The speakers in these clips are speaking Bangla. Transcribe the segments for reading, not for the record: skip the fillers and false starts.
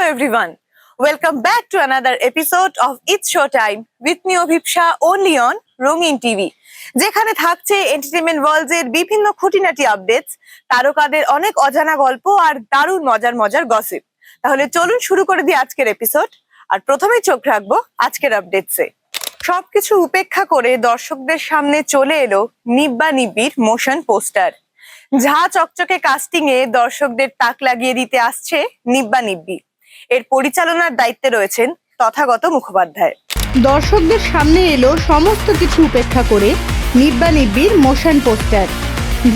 everyone. Welcome back to another episode of It's Showtime with me Obhipsha only on Rongin TV. যেখানে থাকছে এন্টারটেইনমেন্ট ওয়ার্ল্ডস এর বিভিন্ন খুঁটিনাটি আপডেটস, তারকাদের অনেক অজানা গল্প আর দারুণ মজার মজার গসিপ। তাহলে চলুন শুরু করে দিই আজকের এপিসোড। আর প্রথমেই চোখ রাখবো আজকের আপডেটসে। সবকিছু উপেক্ষা করে দর্শকদের সামনে চলে এলো নিব্বা নিব্বির মোশন পোস্টার। ঝা চকচকে কাস্টিং এ দর্শকদের তাক লাগিয়ে দিতে আসছে নিব্বা নিব্বি। এর পরিচালনার দায়িত্বে রয়েছেন তথাগত মুখোপাধ্যায়। দর্শকদের সামনে এলো সমস্ত কিছু উপেক্ষা করে নিব্বা নিব্বির মোশন পোস্টার।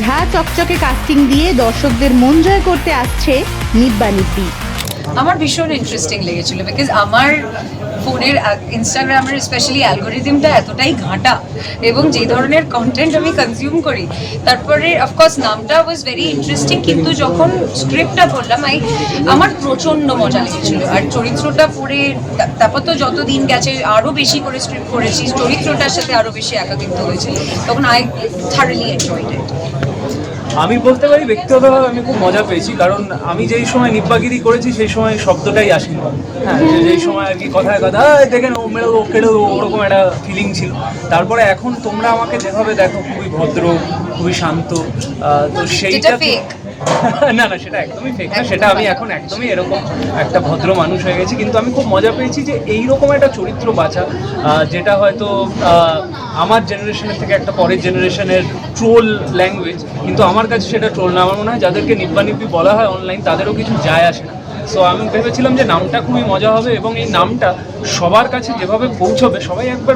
ঝা চকচকে কাস্টিং দিয়ে দর্শকদের মন জয় করতে আসছে নিব্বা নিব্বি। আমার ভীষণ ইন্টারেস্টিং লেগেছিল বিকজ আমার ফোনের ইনস্টাগ্রামের স্পেশালি অ্যালগোরিদমটা এতটাই ঘাঁটা এবং যে ধরনের কন্টেন্ট আমি কনজিউম করি, তারপরে অফকোর্স নামটা ওয়াজ ভেরি ইন্টারেস্টিং, কিন্তু যখন স্ক্রিপ্টটা পড়লাম আমার প্রচণ্ড মজা লেগেছিল। আর চরিত্রটা পড়ে তারপর তো যত দিন গেছে আরও বেশি করে স্ক্রিপ্ট পড়েছি, চরিত্রটার সাথে আরও বেশি একাকিত্ব হয়েছে, তখন আই থারলি এনজয়েড ইট। আমি বলতে পারি ব্যক্তিগতভাবে আমি খুব মজা পেয়েছি, কারণ আমি যেই সময় নিব্বাগিরি করেছি সেই সময় শব্দটাই আসেনি। হ্যাঁ, যেই সময় আর কি কথায় কথা দেখেন ও মেরে ও কেড়ে ওরকম একটা ফিলিং ছিল। তারপরে এখন তোমরা আমাকে যেভাবে দেখো খুবই ভদ্র, খুবই শান্ত, তো সেইটা না না সেটা একদমই ফেক না, সেটা আমি এখন একদমই এরকম একটা ভদ্র মানুষ হয়ে গেছি। কিন্তু আমি খুব মজা পেয়েছি যে এইরকম একটা চরিত্র বাছা, যেটা হয়তো আমার জেনারেশনের থেকে একটা পরের জেনারেশনের ট্রোল ল্যাঙ্গুয়েজ, কিন্তু আমার কাছে সেটা ট্রোল না। আমার মনে হয় যাদেরকে নিব্বা নিব্বি বলা হয় অনলাইন তাদেরও কিছু যায় আসে না। সো আমি ভেবেছিলাম যে নামটা খুবই মজা হবে এবং এই নামটা সবার কাছে যেভাবে পৌঁছবে সবাই একবার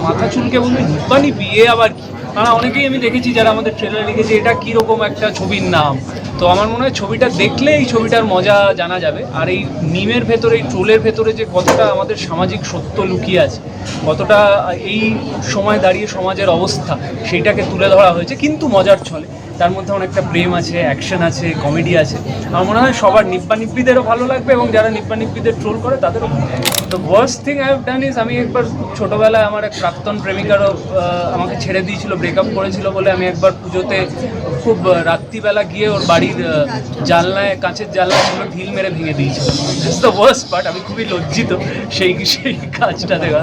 মাথা চুলকে বলবে নিব্বা নিব্বি এ আবার কি। কারণ অনেকেই আমি দেখেছি যারা আমাদের ট্রেলার লিখেছে এটা কীরকম একটা ছবির নাম। তো আমার মনে হয় ছবিটা দেখলে এই ছবিটার মজা জানা যাবে। আর এই মিমের ভেতরে, এই ট্রোলের ভেতরে যে কতটা আমাদের সামাজিক সত্য লুকিয়ে আছে, কতটা এই সময় দাঁড়িয়ে সমাজের অবস্থা সেইটাকে তুলে ধরা হয়েছে, কিন্তু মজার ছলে। তার মধ্যে অনেকটা প্রেম আছে, অ্যাকশন আছে, কমেডি আছে। আমার মনে হয় সবার নিব্বা নিব্বিদেরও ভালো লাগবে এবং যারা নিব্বা নিব্বিদের ট্রোল করে তাদেরও ভালো লাগবে। তো worst thing I have done is, আমি একবার ছোটোবেলায় আমার এক প্রাক্তন প্রেমিকারও আমাকে ছেড়ে দিয়েছিল, ব্রেকআপ করেছিল বলে আমি একবার পুজোতে খুব রাত্রিবেলা গিয়ে ওর বাড়ির জানলায়, কাঁচের জানলা ছিল, ঢিল মেরে ভেঙে দিয়েছিল। It's the worst part. আমি খুবই লজ্জিত সেই কাজটা দেখা।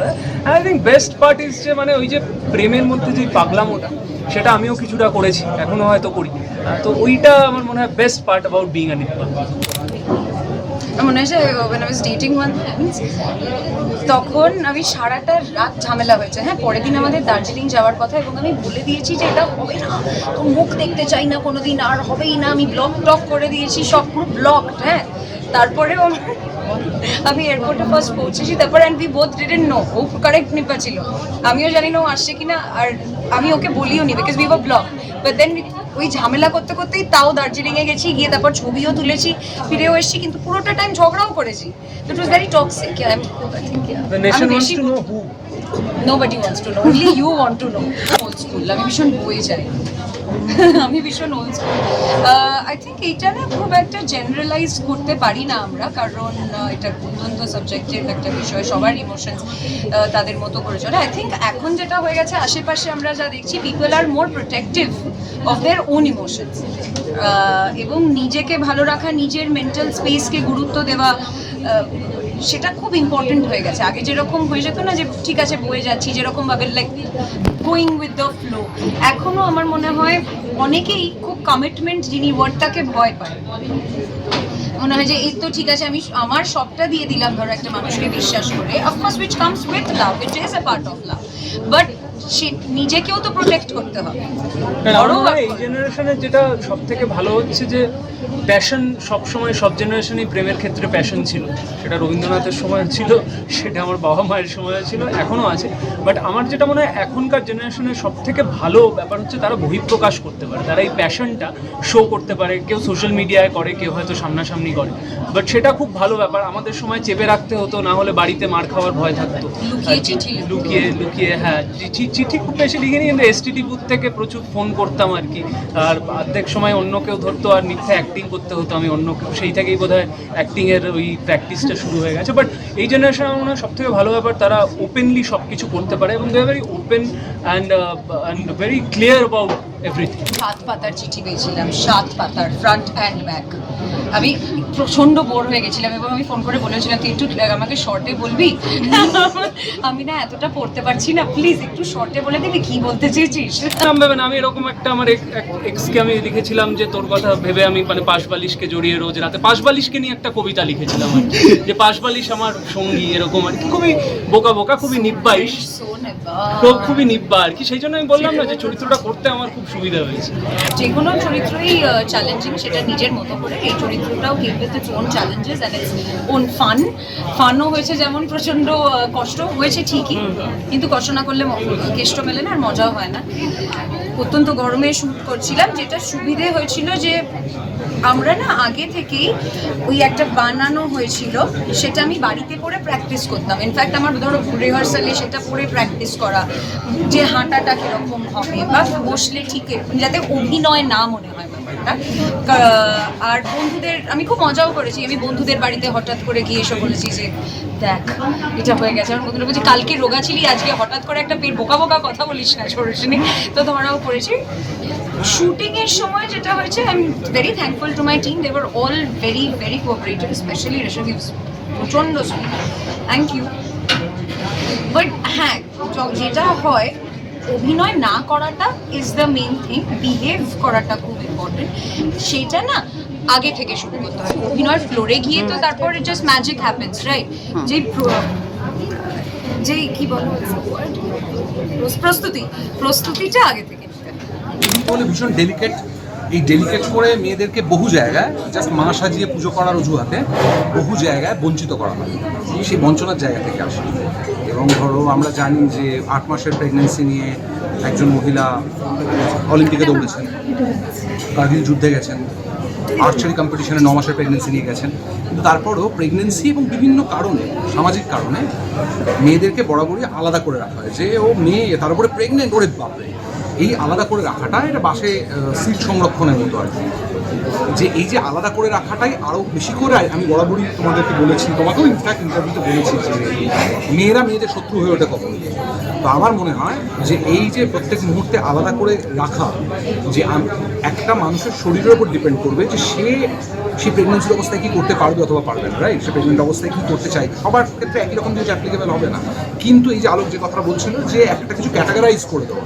I think best part is যে মানে ওই যে প্রেমের মধ্যে যে পাগলামোটা, সেটা আমিও কিছুটা করেছি, এখনও হয়তো করি। তো ওইটা আমার মনে হয় best part about being a nibba. মনে হয় যে when I was dating one friend, তখন আমি সারাটা রাত ঝামেলা হয়েছে। হ্যাঁ, পরের দিন আমাদের দার্জিলিং যাওয়ার কথা এবং আমি বলে দিয়েছি যে এটা হবে না, তোর মুখ দেখতে চাই না কোনোদিন, আর হবেই না। আমি ব্লক টক করে দিয়েছি, সব পুরো ব্লকড। হ্যাঁ, তারপরেও আমি এয়ারপোর্টে ফার্স্ট পৌঁছেছি, তারপর and we both didn't know oh correct nibba ছিল, আমিও জানি না ও আসছে কিনা, আর আমি ওকে বলিও নি because we were block. But then ওই ঝামেলা করতে করতেই তাও দার্জিলিংয়ে গেছি, গিয়ে তারপর ছবিও তুলেছি, ফিরেও এসেছি, কিন্তু পুরোটা টাইম ঝগড়াও করেছি। It was very toxic. Nobody wants to know, only you want to know. Old school, আমি ভীষণ বই চাই, আমি ভীষণ ওল্ড স্কুল। আই থিঙ্ক এইটা না খুব একটা জেনারেলাইজ করতে পারি না আমরা, কারণ এটা অত্যন্ত সাবজেক্টিভ একটা বিষয়, সবার ইমোশনস তাদের মতো করে চলে। আই থিঙ্ক এখন যেটা হয়ে গেছে আশেপাশে আমরা যা দেখছি, people are more protective of their own emotions, এবং নিজেকে ভালো রাখা, নিজের মেন্টাল স্পেসকে গুরুত্ব দেওয়া, সেটা খুব ইম্পর্টেন্ট হয়ে গেছে। আগে যেরকম হয়ে যেত না যে ঠিক আছে বয়ে যাচ্ছি, যেরকমভাবে like going with the flow, এখনও আমার মনে হয় অনেকেই খুব কমিটমেন্ট যিনি ওয়ার্ডটাকে ভয় পায়। মনে হয় যে এই তো ঠিক আছে, আমি আমার সবটা দিয়ে দিলাম ধরো একটা মানুষকে বিশ্বাস করে, of course which comes with love, it is a part of love, but সে নিজেকেও তো প্রোটেক্ট করতে হবে। এই জেনারেশনের যেটা সব থেকে ভালো হচ্ছে যে প্যাশন সবসময়, সব জেনারেশনেই প্রেমের ক্ষেত্রে প্যাশন ছিল। সেটা রবীন্দ্রনাথের সময় ছিল, সেটা আমার বাবা মায়ের সময় ছিল, এখনও আছে। বাট আমার যেটা মনে হয় এখনকার জেনারেশনের সব থেকে ভালো ব্যাপার হচ্ছে তারা বহিঃপ্রকাশ করতে পারে, তারা এই প্যাশনটা শো করতে পারে। কেউ সোশ্যাল মিডিয়ায় করে, কেউ হয়তো সামনাসামনি করে, বাট সেটা খুব ভালো ব্যাপার। আমাদের সময় চেপে রাখতে হতো, না হলে বাড়িতে মার খাওয়ার ভয় থাকতো, লুকিয়ে লুকিয়ে। হ্যাঁ, চিঠি খুব বেশি লিখিনি, কিন্তু এসটিডি বুথ থেকে প্রচুর ফোন করতাম আর কি। আর অর্ধেক সময় অন্য কেউ ধরতো আর মিথ্যা অ্যাক্টিং করতে হতো, আমি অন্য কেউ। সেই থেকেই বোধহয় অ্যাক্টিংয়ের ওই প্র্যাকটিসটা শুরু হয়ে গেছে। বাট এই জেনারেশন আমার মনে হয় সবথেকে ভালো ব্যাপার, তারা ওপেনলি সব কিছু করতে পারে এবং they are very open and very clear about everything. 7 পাতার চিঠি পেয়েছিলাম, 7 পাতার ফ্রন্ট অ্যান্ড ব্যাক। আমি প্রচণ্ড বোর হয়ে গেছিলাম এবং আমি ফোন করে বলেছিলাম তুই একটু আমাকে শর্টে বলবি, আমি না এতটা পড়তে পারছি না, প্লিজ একটু শর্টে বলে দিবি কি বলতে চেয়েছিস। নাম ভেবে না, আমি এরকম একটা আমার এক্সকে আমি লিখেছিলাম যে তোর কথা ভেবে আমি মানে পাশবালিশকে জড়িয়ে রোজ রাতে, পাশবালিশকে নিয়ে একটা কবিতা লিখেছিলাম আর কি, যে পাশবালিশ আমার সঙ্গী, এরকম আর কি, খুবই বোকা বোকা, খুবই নিব্বাইশ, খুবই নিব্বা আর কি। সেই জন্য আমি বললাম না যে চরিত্রটা করতে আমার খুব সুবিধা হয়েছে। যে কোনো চরিত্রই চ্যালেঞ্জিং, সেটা নিজের মতো করে। এই চরিত্রটাও came with its own challenges and its own ফানও হয়েছে, যেমন প্রচণ্ড কষ্ট হয়েছে ঠিকই, কিন্তু কষ্ট না করলে কেষ্ট মেলে না আর মজাও হয় না। অত্যন্ত গরমে শ্যুট করছিলাম, যেটা সুবিধে হয়েছিল যে আমরা না আগে থেকেই ওই একটা বানানো হয়েছিল, সেটা আমি বাড়িতে পড়ে প্র্যাকটিস করতাম। ইনফ্যাক্ট আমার ধরো রিহার্সালে সেটা পড়ে প্র্যাকটিস করা, যে হাঁটাটা কীরকম হবে বা বসলে ঠিক যাতে অভিনয় না মনে হয় ব্যাপারটা। আর বন্ধুদের আমি খুব মজাও করেছি, আমি বন্ধুদের বাড়িতে হঠাৎ করে গিয়ে এসে বলেছি যে দেখ এটা হয়ে গেছে। আমার বন্ধুরা বলছে কালকে রোগা ছিলি, আজকে হঠাৎ করে একটা পেট বোকা বোকা কথা বলিস না ছোড়ছিনি। তো ধরাও করেছি। শুটিংয়ের সময় যেটা হয়েছে, I am very thankful to my team, they were all very very cooperative, specially Reshmi, প্রচণ্ড সুইট, থ্যাংক ইউ। বাট হ্যাঁ, যেটা হয় অভিনয় না করাটা is the main thing, behave করাটা খুব ইম্পর্টেন্ট। সেটা না আগে থেকে শুরু করতে হয়, অভিনয়ের ফ্লোরে গিয়ে তো তারপরে জাস্ট ম্যাজিক হ্যাপেন্স, রাইট? যে কি বলো প্রস্তুতিটা আগে থেকে নিতে হয়। বলে ভীষণ ডেলিকেট, এই ডেলিকেট করে মেয়েদেরকে বহু জায়গায় জাস্ট মা সাজিয়ে পুজো করার অজুহাতে বহু জায়গায় বঞ্চিত করা হয়, সেই বঞ্চনার জায়গা থেকে আসে। এবং ধরো আমরা জানি যে 8 মাসের প্রেগনেন্সি নিয়ে একজন মহিলা অলিম্পিকে দৌড়েছেন, কার্গিল যুদ্ধে গেছেন, আর্চারি কম্পিটিশনে 9 মাসের প্রেগনেন্সি নিয়ে গেছেন, কিন্তু তারপরও প্রেগনেন্সি এবং বিভিন্ন কারণে, সামাজিক কারণে মেয়েদেরকে বরাবরই আলাদা করে রাখা হয়, যে ও মেয়ে তার উপরে প্রেগনেন্ট, ওরে বাপরে। এই আলাদা করে রাখাটা এটা বাসে সিট সংরক্ষণের মতো আর কি, যে এই যে আলাদা করে রাখাটাই আরও বেশি করে। আমি বরাবরই তোমাদেরকে বলেছি, তোমাকেও ইনফ্যাক্ট ইন্টারভিউতে বলেছি যে মেয়েরা মেয়েদের শত্রু হয়ে ওঠে কখন। তো আমার মনে হয় যে এই যে প্রত্যেক মুহূর্তে আলাদা করে রাখা, যে একটা মানুষের শরীরের উপর ডিপেন্ড করবে যে সে প্রেগনেন্সির অবস্থায় কী করতে পারবে অথবা পারবে না, রাইট? সে প্রেগনেন্ট অবস্থায় কী করতে চাই, সবার ক্ষেত্রে একই রকম জিনিস অ্যাপ্লিকেবল হবে না। কিন্তু এই যে আলোক যে কথাটা বলছিল, যে একটা কিছু ক্যাটাগরাইজ করে দেওয়া,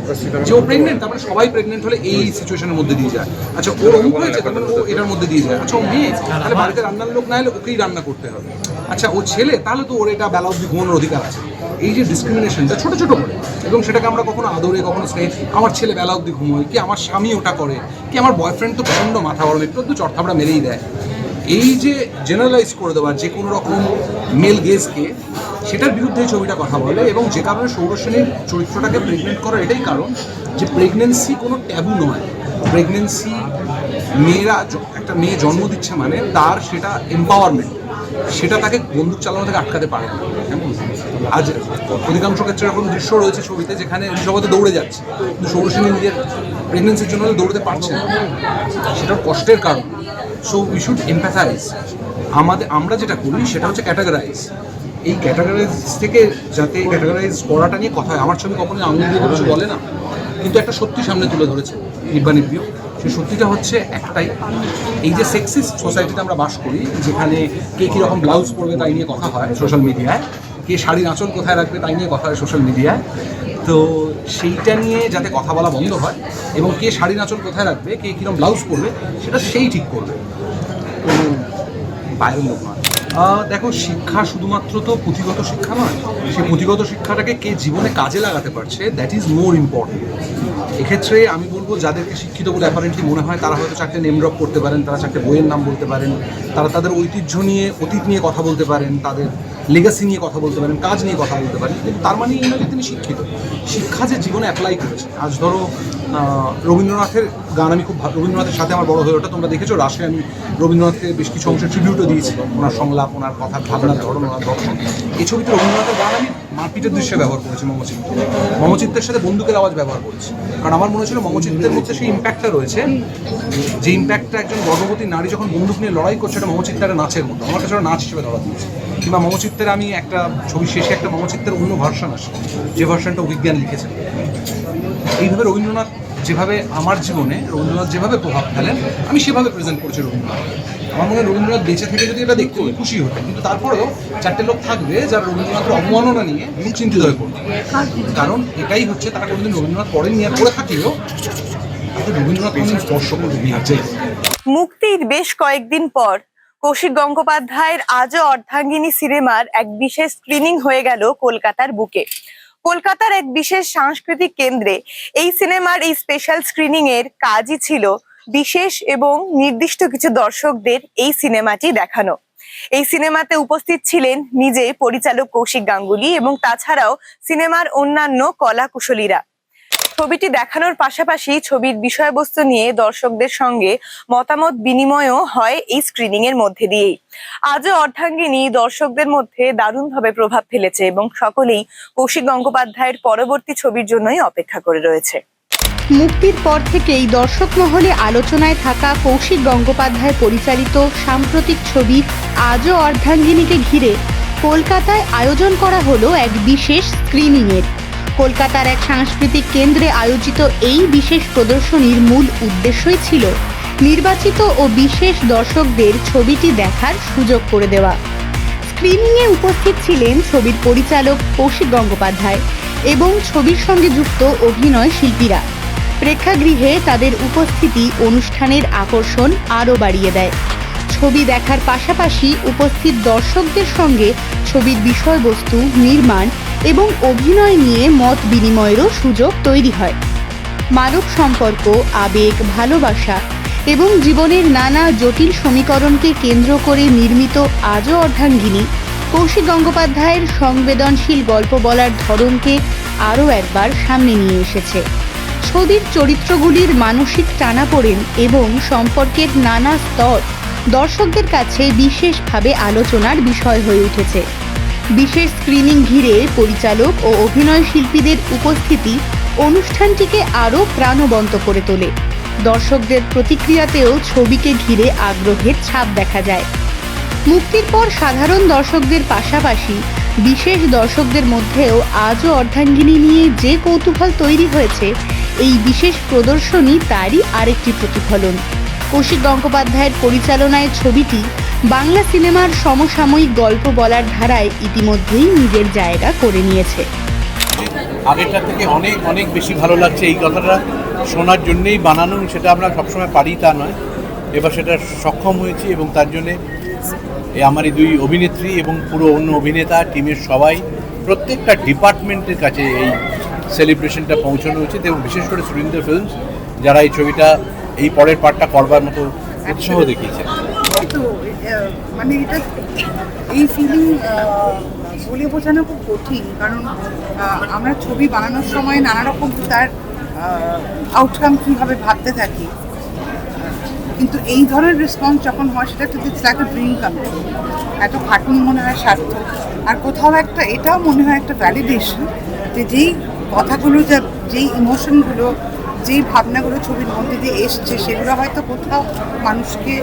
যে ও প্রেগনেন্ট, তারপরে সবাই প্রেগনেন্ট হলে এই সিচুয়েশনের মধ্যে দিয়ে যায়। আচ্ছা ওর অমুক হয়েছে, তারপরে ও এটার মধ্যে দিয়ে যায়। আচ্ছা ও মেয়ে, তাহলে বাড়িতে রান্নার লোক না এলে ওকেই রান্না করতে হবে। আচ্ছা ও ছেলে, তাহলে তো ওর এটা বেলা অবধি ঘুমানোর অধিকার আছে। এই যে ডিসক্রিমিনেশনটা ছোটো ছোটো করে, এবং সেটাকে আমরা কখনো আদরে, কখনো স্নেহ, আমার ছেলে বেলা অবধি ঘুমোয়, কি আমার স্বামী ওটা করে, কি আমার বয়ফ্রেন্ড তো প্রচণ্ড মাথা গরম, একটু একটু চড়থাপড়া মেরেই দেয়। এই যে জেনারেলাইজ করে দেওয়া যে কোনো রকম মেল গেজকে, সেটার বিরুদ্ধে এই ছবিটা কথা বলে। এবং যে কারণে সৌরসেনের চরিত্রটাকে প্রেগনেন্ট করার এটাই কারণ যে প্রেগনেন্সি কোনো ট্যাবু নয়। প্রেগনেন্সি মেয়েরা, একটা মেয়ে জন্ম দিচ্ছে মানে তার সেটা এম্পাওয়ারমেন্ট, সেটা তাকে বন্দুক চালানো থেকে আটকাতে পারে না। আজ অধিকাংশ ক্ষেত্রে এরকম দৃশ্য রয়েছে ছবিতে যেখানে জগতে দৌড়ে যাচ্ছে, কিন্তু সৌরসেনী নিজের প্রেগনেন্সির জন্য দৌড়তে পারছে না, সেটার কষ্টের কারণ। So we should empathise. আমরা যেটা করি সেটা হচ্ছে ক্যাটাগরাইজ। এই ক্যাটাগরাইজ থেকে যাতে ক্যাটাগরাইজ করাটা নিয়ে কথা হয়, আমার ছবি কখনোই আঙুল দিয়ে কিছু বলে না, কিন্তু একটা সত্যি সামনে তুলে ধরেছে নিব্বা নিব্বিও। সেই সত্যিটা হচ্ছে একটাই, এই যে সেক্সিস্ট সোসাইটিতে আমরা বাস করি, যেখানে কে কীরকম ব্লাউজ পরবে তাই নিয়ে কথা হয় সোশ্যাল মিডিয়ায়, কে শাড়ির আঁচল কোথায় রাখবে তাই নিয়ে কথা হয় সোশ্যাল মিডিয়ায়। তো সেইটা নিয়ে যাতে কথা বলা বন্ধ হয়, এবং কে শাড়ির আঁচল কোথায় রাখবে, কে কীরকম ব্লাউজ পরবে, সেটা সেই ঠিক করবে, কোনো বাইরের লোক নয়। দেখো, শিক্ষা শুধুমাত্র তো পুঁথিগত শিক্ষা নয়, সেই পুঁথিগত শিক্ষাটাকে কে জীবনে কাজে লাগাতে পারছে, দ্যাট ইজ মোর ইম্পর্টেন্ট। এক্ষেত্রে আমি বলবো, যাদেরকে শিক্ষিত বলে অ্যাপারেন্টলি মনে হয় তারা হয়তো 4টে নেম ড্রপ করতে পারেন, তারা 4টে বইয়ের নাম বলতে পারেন, তারা তাদের ঐতিহ্য নিয়ে, অতীত নিয়ে কথা বলতে পারেন, তাদের লেগাসি নিয়ে কথা বলতে পারেন, কাজ নিয়ে কথা বলতে পারেন, কিন্তু তার মানে এই নয় যে তিনি শিক্ষিত। শিক্ষা যে জীবনে অ্যাপ্লাই করেছে। আজ ধরো রবীন্দ্রনাথের গান, আমি খুব রবীন্দ্রনাথের সাথে আমার বড় হয়ে ওঠা, তোমরা দেখেছো রাশে আমি রবীন্দ্রনাথকে বেশ কিছু অংশে ট্রিবিউটও দিয়েছি, ওনার সংলাপ, ওনার কথা, ভাবনার ধরন, ওনার দর্শন। এই ছবিতে রবীন্দ্রনাথের গান আমি মারপিটের দৃশ্যে ব্যবহার করেছি, মমচিত্তের সাথে বন্দুকের আওয়াজ ব্যবহার করেছি, কারণ আমার মনে হচ্ছিল মমচিত্তের মধ্যে সেই ইম্প্যাক্টটা রয়েছে, যে ইম্প্যাক্টটা একজন গর্ভবতী নারী যখন বন্দুক নিয়ে লড়াই করছে, এটা মমচিত্তের নাচের মতো, আমার কাছে নাচ হিসেবে ধরা দিয়েছে। কিংবা মমচিত্তের, আমি একটা ছবি শেষে একটা মমচিত্তের অন্য ভার্সন আসে, যে ভার্সনটা অভিজ্ঞান লিখেছেন। এইভাবে রবীন্দ্রনাথ যেভাবে আমার জীবনে রবীন্দ্রনাথ যেভাবে প্রভাব ফেলেন আমি সেভাবে প্রেজেন্ট করছি রবীন্দ্রনাথ। আমার মনে হয় রবীন্দ্রনাথ বেঁচে থেকে যদি এটা দেখতে আমি খুশি হতাম, কিন্তু তারপরেও চারটে লোক থাকবে যারা রবীন্দ্রনাথের অবমাননা নিয়ে খুব চিন্তিত হয়ে পড়বে, কারণ এটাই হচ্ছে তারা কোনোদিন রবীন্দ্রনাথ পড়েন নিয়ে করে থাকলেও তাদের রবীন্দ্রনাথ কোনোদিন স্পর্শ করবে না। মুক্তির বেশ কয়েকদিন পর কৌশিক গঙ্গোপাধ্যায়ের আজও অর্ধাঙ্গিনী সিনেমার এক বিশেষ স্ক্রিনিং হয়ে গেল কলকাতার বুকে। কলকাতার এক বিশেষ সাংস্কৃতিক কেন্দ্রে এই সিনেমার এই স্পেশাল স্ক্রিনিং এর কাজই ছিল বিশেষ এবং নির্দিষ্ট কিছু দর্শকদের এই সিনেমাটি দেখানো। এই সিনেমাতে উপস্থিত ছিলেন নিজে পরিচালক কৌশিক গাঙ্গুলি এবং তাছাড়াও সিনেমার অন্যান্য কলা কুশলীরা। ছবিটি দেখানোর পাশাপাশি ছবির বিষয়বস্তু নিয়ে দর্শকদের সঙ্গে মতামত বিনিময়ও হয় এই স্ক্রিনিং এর মধ্যে দিয়েই। আজও অর্ধাঙ্গিনী দর্শকদের মধ্যে দারুণভাবে প্রভাব ফেলেছে এবং সকলেই কৌশিক গঙ্গোপাধ্যায়ের পরবর্তী ছবির জন্যই অপেক্ষা করে রয়েছে। মুক্তির পর থেকেই দর্শক মহলে আলোচনায় থাকা কৌশিক গঙ্গোপাধ্যায় পরিচালিত সাম্প্রতিক ছবি আজও অর্ধাঙ্গিনীকে ঘিরে কলকাতায় আয়োজন করা হলো এক বিশেষ স্ক্রিনিংয়ের। কলকাতার এক সাংস্কৃতিক কেন্দ্রে আয়োজিত এই বিশেষ প্রদর্শনীর মূল উদ্দেশ্যই ছিল নির্বাচিত ও বিশেষ দর্শকদের ছবিটি দেখার সুযোগ করে দেওয়া। স্ক্রিনিংয়ে উপস্থিত ছিলেন ছবির পরিচালক কৌশিক গঙ্গোপাধ্যায় এবং ছবির সঙ্গে যুক্ত অভিনয় শিল্পীরা। প্রেক্ষাগৃহে তাদের উপস্থিতি অনুষ্ঠানের আকর্ষণ আরও বাড়িয়ে দেয়। ছবি দেখার পাশাপাশি উপস্থিত দর্শকদের সঙ্গে ছবির বিষয়বস্তু, নির্মাণ এবং অভিনয় নিয়ে মত বিনিময়েরও সুযোগ তৈরি হয়। মানব সম্পর্ক, আবেগ, ভালোবাসা এবং জীবনের নানা জটিল সমীকরণকে কেন্দ্র করে নির্মিত আজও অর্ধাঙ্গিনী কৌশিক গঙ্গোপাধ্যায়ের সংবেদনশীল গল্প বলার ধরনকে আরও একবার সামনে নিয়ে এসেছে। ছবির চরিত্রগুলির মানসিক টানাপোড়েন এবং সম্পর্কের নানা স্তর দর্শকদের কাছে বিশেষভাবে আলোচনার বিষয় হয়ে উঠেছে। বিশেষ স্ক্রিনিং ঘিরে পরিচালক ও অভিনয় শিল্পীদের উপস্থিতি অনুষ্ঠানটিকে আরও প্রাণবন্ত করে তোলে। দর্শকদের প্রতিক্রিয়াতেও ছবিকে ঘিরে আগ্রহের ছাপ দেখা যায়। মুক্তির পর সাধারণ দর্শকদের পাশাপাশি বিশেষ দর্শকদের মধ্যেও আজও অর্ধাঙ্গিনী নিয়ে যে কৌতূহল তৈরি হয়েছে, এই বিশেষ প্রদর্শনী তারই আরেকটি প্রতিফলন। কৌশিক গঙ্গোপাধ্যায়ের পরিচালনায় ছবিটি বাংলা সিনেমার সমসাময়িক গল্প বলার ধারায় ইতিমধ্যেই নিজের জায়গা করে নিয়েছে। আগেরটা থেকে অনেক অনেক বেশি ভালো লাগছে। এই কথাটা শোনার জন্যেই বানানো, সেটা আমরা সবসময় পারি তা নয়, এবার সেটা সক্ষম হয়েছি এবং তার জন্যে আমার এই দুই অভিনেত্রী এবং পুরো অন্য অভিনেতা টিমের সবাই প্রত্যেকটা ডিপার্টমেন্টের কাছে এই সেলিব্রেশনটা পৌঁছানো উচিত এবং বিশেষ করে সুরিন্দর ফিল্মস যারা এই ছবিটা এই পরের পার্টটা করবার মতো উৎসাহ দেখিয়েছে। তো মানে এটা এই ফিলিং বলে বোঝানো খুব কঠিন, কারণ আমরা ছবি বানানোর সময় নানা রকম তার আউটকাম কীভাবে ভাবতে থাকি, কিন্তু এই ধরনের রেসপন্স যখন হয় সেটা তো it's like a dream come true. এত খাটনি মনে হয় সার্থক, আর কোথাও একটা এটাও মনে হয় একটা ভ্যালিডেশন যে যেই কথাগুলো, যেই ইমোশনগুলো, যেই ভাবনাগুলো ছবির মধ্যে দিয়ে এসছে সেগুলো হয়তো কোথাও মানুষকে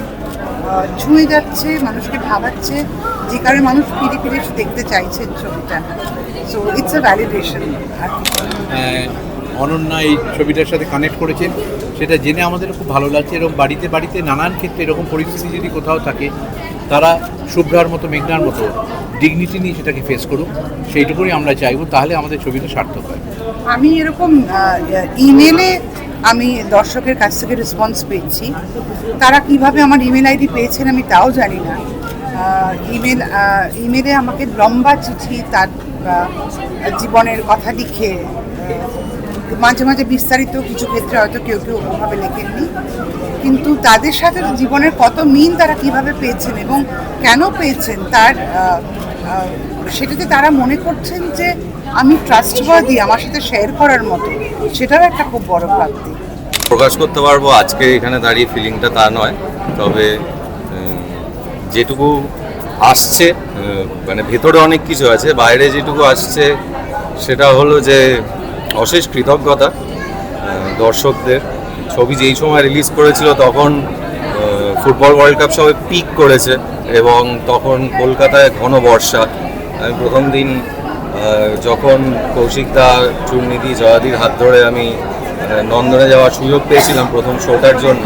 ছুঁয়ে যাচ্ছে, মানুষকে ভাবাচ্ছে, যে কারণে মানুষ ফিরে ফিরে দেখতে চাইছে ছবিটা। So it's a validation. Ananya এই ছবিটার সাথে কানেক্ট করেছেন, সেটা জেনে আমাদের খুব ভালো লাগছে। এরকম বাড়িতে বাড়িতে নানান ক্ষেত্রে এরকম পরিস্থিতি যদি কোথাও থাকে, তারা শুভ্রার মতো, মেঘনার মতো ডিগনিটি নিয়ে সেটাকে ফেস করুক, সেইটুকুই আমরা চাইবো, তাহলে আমাদের ছবিটা সার্থক হয়। আমি এরকম ইমেলে আমি দর্শকের কাছ থেকে রেসপন্স পেয়েছি। তারা কিভাবে আমার ইমেল আইডি পেয়েছেন আমি তাও জানি না। ইমেলে আমাকে লম্বা চিঠি তার জীবনের কথা লিখে, মাঝে মাঝে বিস্তারিত কিছু ক্ষেত্রে হয়তো কেউ কেউ ওভাবে লেখেননি, কিন্তু তাদের সাথে জীবনের কত মিল তারা কিভাবে পেয়েছেন এবং কেন পেয়েছেন তার সেটাতে তারা মনে করছেন যে আমি ট্রাস্টওয়ার্দি, আমার সাথে শেয়ার করার মতো, সেটাও একটা খুব বড় প্রাপ্তি। প্রকাশ করতে পারবো আজকে এখানে দাঁড়িয়ে ফিলিংটা তা নয়, তবে যেটুকু আসছে মানে ভেতরে অনেক কিছু আছে, বাইরে যেটুকু আসছে সেটা হলো যে অশেষ কৃতজ্ঞতা দর্শকদের। ছবি যেই সময় রিলিজ করেছিল তখন ফুটবল ওয়ার্ল্ড কাপ সবাই পিক করেছে এবং তখন কলকাতায় ঘন বর্ষা। আমি প্রথম দিন যখন কৌশিকদা, চূর্ণিদি, জয়াদির হাত ধরে আমি নন্দনে যাওয়ার সুযোগ পেয়েছিলাম প্রথম শোটার জন্য।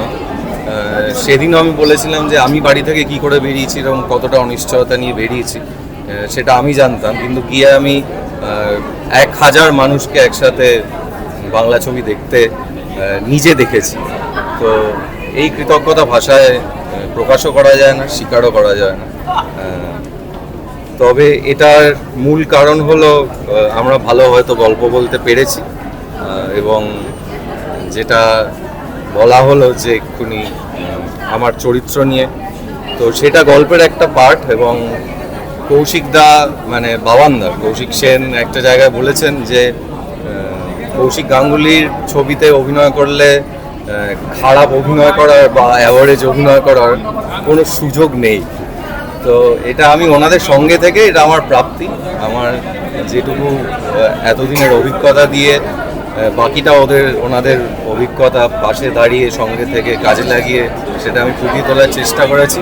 সেদিনও আমি বলেছিলাম যে আমি বাড়ি থেকে কি করে বেরিয়েছি এবং কতটা অনিশ্চয়তা নিয়ে বেরিয়েছি সেটা আমি জানতাম, কিন্তু গিয়ে আমি 1000 মানুষকে একসাথে বাংলা ছবি দেখতে নিজে দেখেছি। তো এই কৃতজ্ঞতা ভাষায় প্রকাশও করা যায় না, স্বীকারও করা যায় না। তবে এটার মূল কারণ হলো আমরা ভালো হয়তো গল্প বলতে পেরেছি, এবং যেটা বলা হলো যে এক্ষুনি আমার চরিত্র নিয়ে, তো সেটা গল্পের একটা পার্ট। এবং কৌশিক দা মানে বাবানদা কৌশিক সেন একটা জায়গায় বলেছেন যে কৌশিক গাঙ্গুলির ছবিতে অভিনয় করলে খারাপ অভিনয় করার বা অ্যাভারেজ অভিনয় করার কোনো সুযোগ নেই। তো এটা আমি ওনাদের সঙ্গে থেকে এটা আমার প্রাপ্তি, আমার যেটুকু এতদিনের অভিজ্ঞতা দিয়ে বাকিটা ওনাদের অভিজ্ঞতা পাশে দাঁড়িয়ে সঙ্গে থেকে কাজে লাগিয়ে সেটা আমি ফুটিয়ে তোলার চেষ্টা করেছি।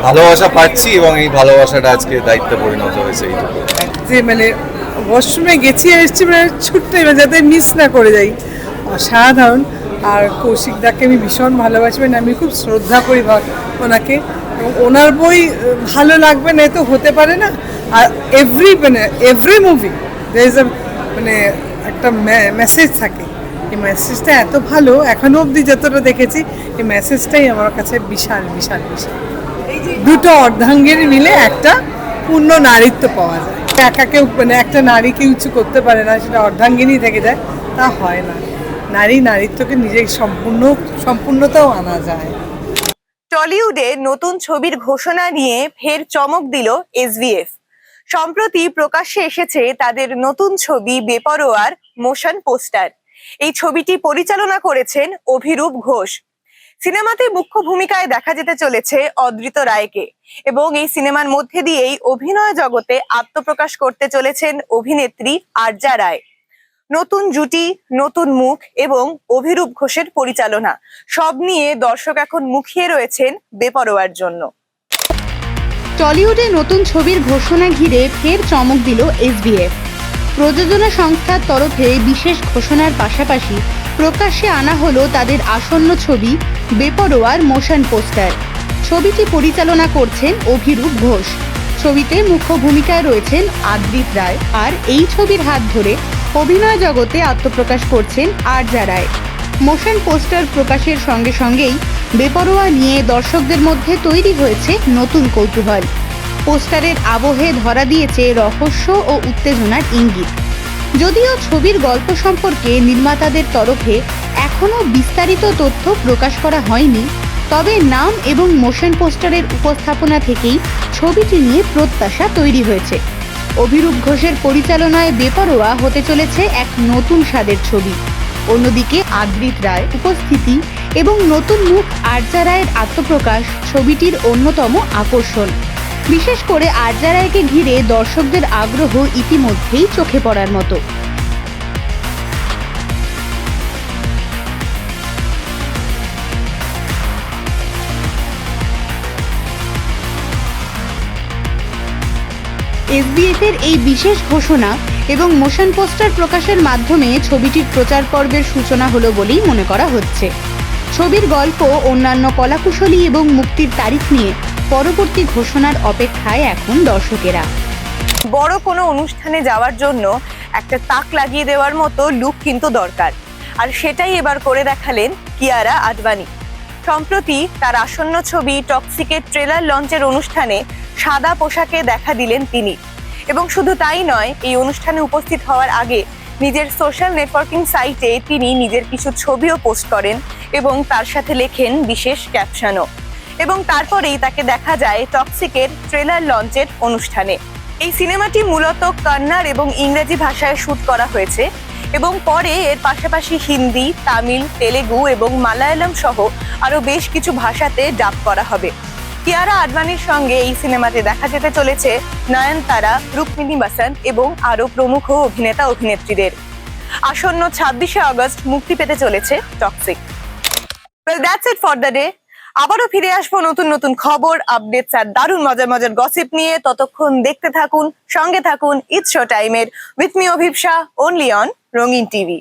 ভালোবাসা পাচ্ছি এবং এই ভালোবাসাটা আজকে দায়িত্বে পরিণত হয়েছে এইটুকু। যে মানে ওয়াশরুমে গেছি আর এসছি মানে ছুটতে যাতে মিস না করে যাই, অসাধারণ। আর কৌশিক দাকে আমি ভীষণ ভালোবাসি, মানে আমি খুব শ্রদ্ধা করি ওনাকে, এবং ওনার বই ভালো লাগবে না তো হতে পারে না। আর এভরি মুভি দের ইজ মানে একটা মেসেজ থাকে, এই মেসেজটা এত ভালো, এখনো অবধি যতটা দেখেছি এই মেসেজটাই আমার কাছে বিশাল বিশাল বিশাল। দুটো অর্ধাঙ্গের মিলে একটা পূর্ণ নারীত্ব পাওয়া যায়। একা কেউ মানে একটা নারীকে উঁচু করতে পারে না, সেটা অর্ধাঙ্গিনী থেকে যায়, তা হয় না। নারীত্বকে নিজের সম্পূর্ণতাও আনা যায়। টলিউডে নতুন ছবির ঘোষণা নিয়ে ফের চমক দিল এসভিএফ। সম্প্রতি প্রকাশ্যে এসেছে তাদের নতুন ছবি বেপরোয়ার মোশন পোস্টার। এই ছবিটি পরিচালনা করেছেন অভিরূপ ঘোষ। সিনেমাতে মুখ্য ভূমিকায় দেখা যেতে চলেছে অদ্রিত রায়কে, এবং এই সিনেমার মধ্যে দিয়েই অভিনয় জগতে আত্মপ্রকাশ করতে চলেছেন অভিনেত্রী আরজা রায়। নতুন জুটি, নতুন মুখ এবং অভিরূপ ঘোষের পরিচালনা সব নিয়ে দর্শক এখন মুখিয়ে রয়েছেন বেপরোয়ার জন্য। টলিউডে নতুন ছবির ঘোষণা ঘিরে ফের চমক দিল এসভিএফ। প্রযোজনা সংস্থার তরফে বিশেষ ঘোষণার পাশাপাশি প্রকাশ্যে আনা হলো তাদের আসন্ন ছবি বেপরোয়ার মোশন পোস্টার। ছবিটি পরিচালনা করছেন অভিরূপ ঘোষ। ছবিতে মুখ্য ভূমিকায় রয়েছেন আদ্রিত রায়, আর এই ছবির হাত ধরে অভিনয় জগতে আত্মপ্রকাশ করছেন আরজা রায়। মোশন পোস্টার প্রকাশের সঙ্গে সঙ্গেই বেপরোয়া নিয়ে দর্শকদের মধ্যে তৈরি হয়েছে নতুন কৌতূহল। পোস্টারের আবহে ধরা দিয়েছে রহস্য ও উত্তেজনার ইঙ্গিত। যদিও ছবির গল্প সম্পর্কে নির্মাতাদের তরফে এখনো বিস্তারিত তথ্য প্রকাশ করা হয়নি, তবে নাম এবং মোশন পোস্টারের উপস্থাপনা থেকেই ছবিটি নিয়ে প্রত্যাশা তৈরি হয়েছে। অভিরূপ ঘোষের পরিচালনায় বেপরোয়া হতে চলেছে এক নতুন স্বাদের ছবি। অন্যদিকে আদ্রিত রায় উপস্থিতি এবং নতুন মুখ আরজা রায়ের আত্মপ্রকাশ ছবিটির অন্যতম আকর্ষণ। বিশেষ করে আরজা রায়কে ঘিরে দর্শকদের আগ্রহ ইতিমধ্যেই চোখে পড়ার মতো। এসবিএফ এর এই বিশেষ ঘোষণা এবং মোশন পোস্টার প্রকাশের মাধ্যমে ছবিটির প্রচার পর্বের সূচনা হলো বলেই মনে করা হচ্ছে। ছবির গল্প, অন্যান্য কলাকুশলী এবং মুক্তির তারিখ নিয়ে পরবর্তী ঘোষণার অপেক্ষায় এখন দর্শকেরা। বড় কোনো অনুষ্ঠানে যাওয়ার জন্য একটা তাক লাগিয়ে দেওয়ার মতো লুক কিন্তু দরকার, আর সেটাই এবার করে দেখালেন কিয়ারা আদভানি। সম্প্রতি তার আসন্ন ছবি টক্সিকের ট্রেলার লঞ্চের অনুষ্ঠানে সাদা পোশাকে দেখা দিলেন তিনি, এবং শুধু তাই নয়, এই অনুষ্ঠানে উপস্থিত হওয়ার আগে নিজের সোশ্যাল নেটওয়ার্কিং সাইটে তিনি নিজের কিছু ছবিও পোস্ট করেন এবং তার সাথে লেখেন বিশেষ ক্যাপশনও, এবং তারপরেই তাকে দেখা যায় টক্সিকের ট্রেলার লঞ্চের অনুষ্ঠানে। এই সিনেমাটি মূলত কন্নড় এবং ইংরেজি ভাষায় শুট করা হয়েছে, এবং পরে এর পাশাপাশি হিন্দি, তামিল, তেলেগু এবং মালায়ালাম সহ আরো বেশ কিছু ভাষাতে ডাব করা হবে। কিয়ারা আদভানির সঙ্গে এই সিনেমাতে দেখা যেতে চলেছে নয়নতারা, রুক্মিণী বাসান এবং আরো প্রমুখ অভিনেতা অভিনেত্রীদের। আসন্ন 26শে আগস্ট মুক্তি পেতে চলেছে toxic. Well, that's it for the day. আবারও ফিরে আসবো নতুন নতুন খবর, আপডেটস আর দারুণ মজার মজার গসিপ নিয়ে। ততক্ষণ দেখতে থাকুন, সঙ্গে থাকুন ইটস শো টাইমের উইথ মি অভিপ্সা, অনলি অন রঙিন টিভি।